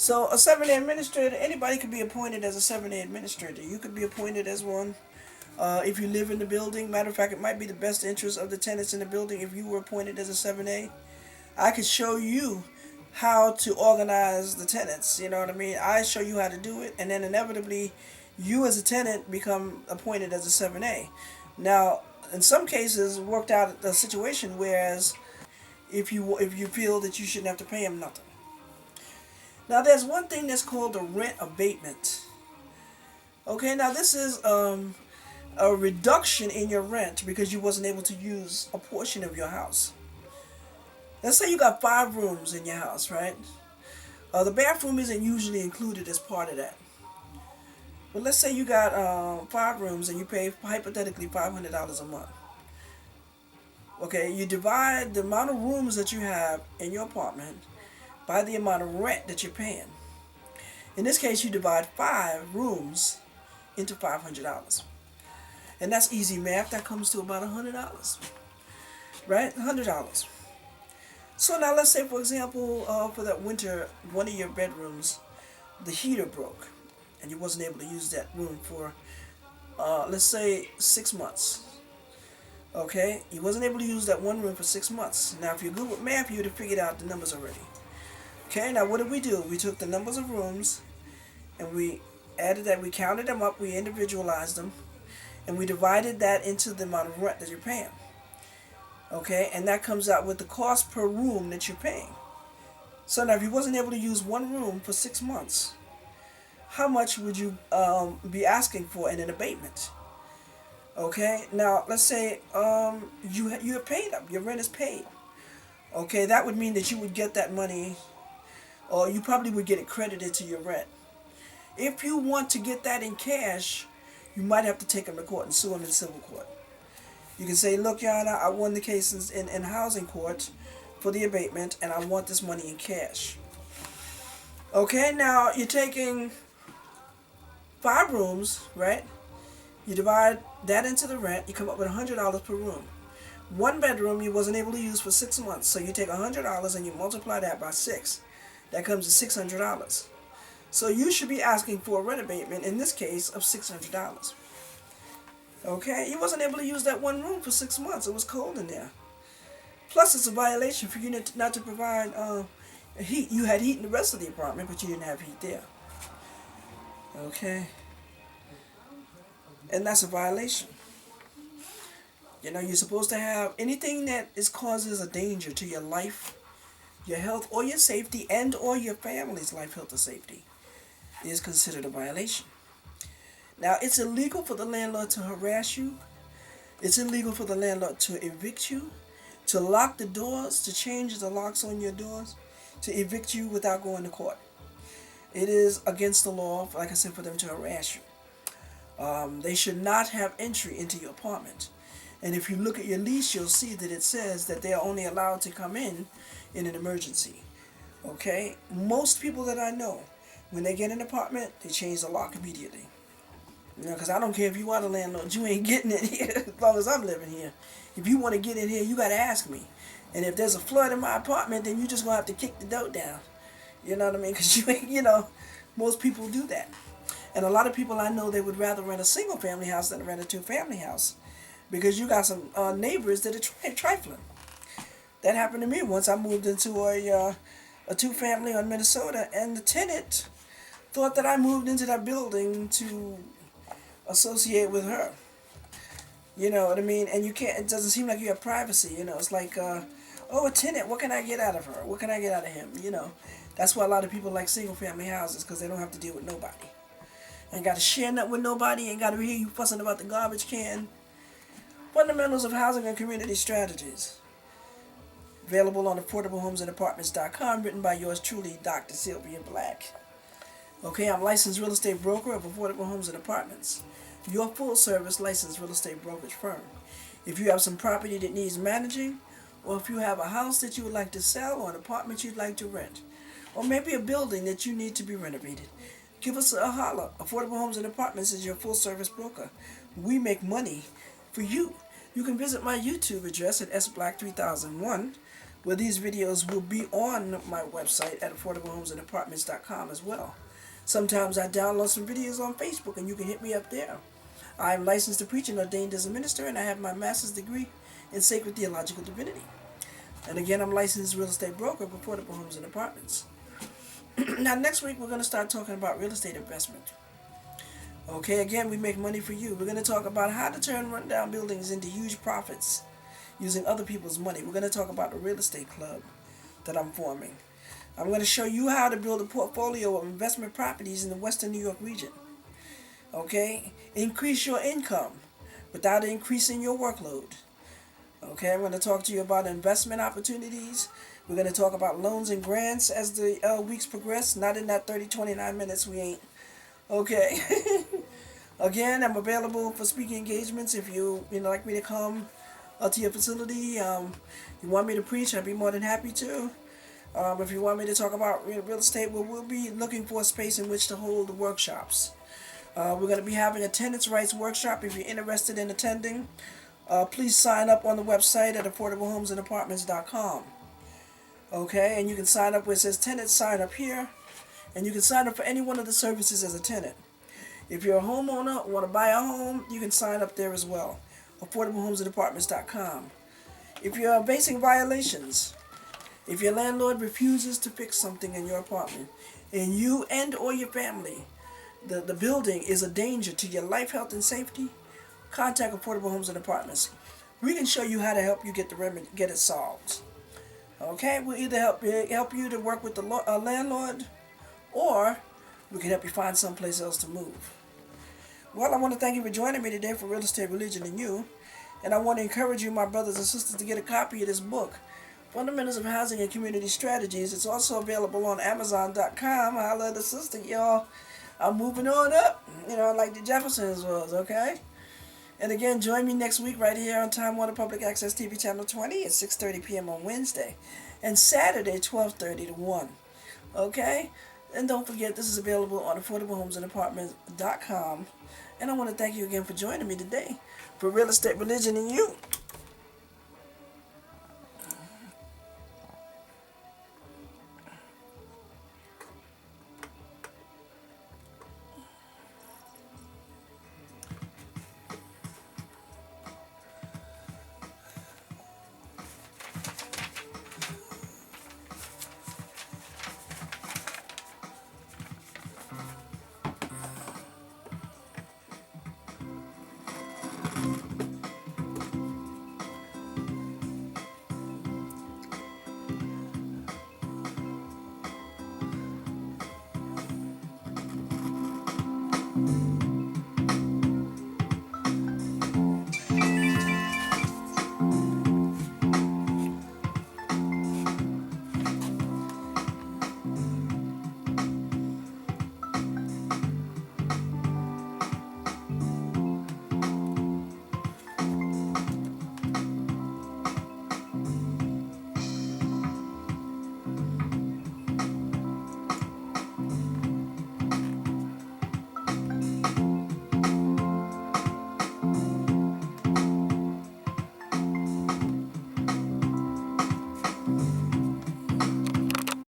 So a 7A administrator, anybody could be appointed as a 7A administrator. You could be appointed as one. If you live in the building, matter of fact, it might be the best interest of the tenants in the building if you were appointed as a 7A. I could show you how to organize the tenants. You know what I mean? I show you how to do it, and then inevitably, you as a tenant become appointed as a 7A. Now, in some cases, worked out a situation whereas if you feel that you shouldn't have to pay them nothing. Now, there's one thing that's called the rent abatement. Okay, now this is a reduction in your rent because you wasn't able to use a portion of your house. Let's say you got 5 rooms in your house, right? The bathroom isn't usually included as part of that. But let's say you got 5 rooms and you pay hypothetically $500 a month. Okay, you divide the amount of rooms that you have in your apartment by the amount of rent that you're paying. In this case, you divide 5 rooms into $500. And that's easy math. That comes to about $100. Right? $100. So now let's say, for example, for that winter, one of your bedrooms, the heater broke. And you wasn't able to use that room for, let's say, 6 months. Okay? You wasn't able to use that one room for 6 months. Now, if you're good with math, you would have figured out the numbers already. Okay, now what did we do? We took the numbers of rooms and we added that, we counted them up, we individualized them, and we divided that into the amount of rent that you're paying. Okay, and that comes out with the cost per room that you're paying. So now if you wasn't able to use one room for 6 months, how much would you be asking for in an abatement? Okay, now let's say you have paid up, your rent is paid. Okay, that would mean that you would get that money, or you probably would get it credited to your rent. If you want to get that in cash, you might have to take them to court and sue them in civil court. You can say, look, Your Honor, I won the cases in housing court for the abatement, and I want this money in cash. Okay, now you're taking 5 rooms, right? You divide that into the rent, you come up with $100 per room. One bedroom you wasn't able to use for 6 months, so you take $100 and you multiply that by 6. That comes to $600. So you should be asking for a rent abatement, in this case, of $600. Okay? You wasn't able to use that one room for 6 months. It was cold in there. Plus, it's a violation for you not to provide heat. You had heat in the rest of the apartment, but you didn't have heat there. Okay? And that's a violation. You know, you're supposed to have anything that causes a danger to your life, your health, or your safety, and or your family's life, health, or safety is considered a violation. Now, it's illegal for the landlord to harass you. It's illegal for the landlord to evict you, to lock the doors, to change the locks on your doors, to evict you without going to court. It is against the law, like I said, for them to harass you. They should not have entry into your apartment. And if you look at your lease, you'll see that it says that they are only allowed to come in an emergency. Okay? Most people that I know, when they get an apartment, they change the lock immediately. You know, because I don't care if you are the landlord, you ain't getting in here as long as I'm living here. If you want to get in here, you got to ask me. And if there's a flood in my apartment, then you just going to have to kick the door down. You know what I mean? Because you ain't, most people do that. And a lot of people I know, they would rather rent a single family house than rent a two-family house. Because you got some neighbors that are trifling. That happened to me once. I moved into a two-family on Minnesota, and the tenant thought that I moved into that building to associate with her. You know what I mean? And you can't. It doesn't seem like you have privacy. It's like, a tenant. What can I get out of her? What can I get out of him? That's why a lot of people like single-family houses, because they don't have to deal with nobody. Ain't got to share nothing with nobody. Ain't got to hear you fussing about the garbage can. Fundamentals of Housing and Community Strategies. Available on AffordableHomesAndApartments.com, written by yours truly, Dr. Sylvia Black. Okay, I'm licensed real estate broker of Affordable Homes and Apartments, your full-service licensed real estate brokerage firm. If you have some property that needs managing, or if you have a house that you would like to sell, or an apartment you'd like to rent, or maybe a building that you need to be renovated, give us a holler. Affordable Homes and Apartments is your full-service broker. We make money for you. You can visit my YouTube address at sblack3001. where these videos will be on my website at AffordableHomesAndApartments.com as well. Sometimes I download some videos on Facebook, and you can hit me up there. I'm licensed to preach and ordained as a minister, and I have my master's degree in sacred theological divinity. And again, I'm licensed real estate broker for Affordable Homes and Apartments. Now, next week, we're going to start talking about real estate investment. Okay, again, we make money for you. We're going to talk about how to turn rundown buildings into huge profits using other people's money. We're going to talk about the real estate club that I'm forming. I'm going to show you how to build a portfolio of investment properties in the Western New York region. Okay, increase your income without increasing your workload. Okay, I'm going to talk to you about investment opportunities. We're going to talk about loans and grants as the weeks progress. Not in that 30, 29 minutes, we ain't. Okay. Again, I'm available for speaking engagements if you like me to come to your facility. You want me to preach, I'd be more than happy to. If you want me to talk about real estate, we'll be looking for a space in which to hold the workshops. We're going to be having a tenants' rights workshop. If you're interested in attending, please sign up on the website at AffordableHomesAndApartments.com. Okay, and you can sign up where it says tenants, sign up here, and you can sign up for any one of the services as a tenant. If you're a homeowner or want to buy a home, you can sign up there as well. AffordableHomesAndApartments.com. If you're facing violations, if your landlord refuses to fix something in your apartment, and you and or your family, the building is a danger to your life, health, and safety, contact Affordable Homes and Apartments. We can show you how to help you get the remedy, get it solved. Okay, we'll either help you to work with the landlord, or we can help you find someplace else to move. Well, I want to thank you for joining me today for Real Estate, Religion, and You. And I want to encourage you, my brothers and sisters, to get a copy of this book, Fundamentals of Housing and Community Strategies. It's also available on Amazon.com. Holla at the sister, y'all. I'm moving on up, like the Jeffersons was, okay? And again, join me next week right here on Time Warner Public Access TV Channel 20 at 6:30 p.m. on Wednesday. And Saturday, 12:30 to 1. Okay? And don't forget, this is available on AffordableHomesAndApartments.com. And I want to thank you again for joining me today for Real Estate, Religion, and You.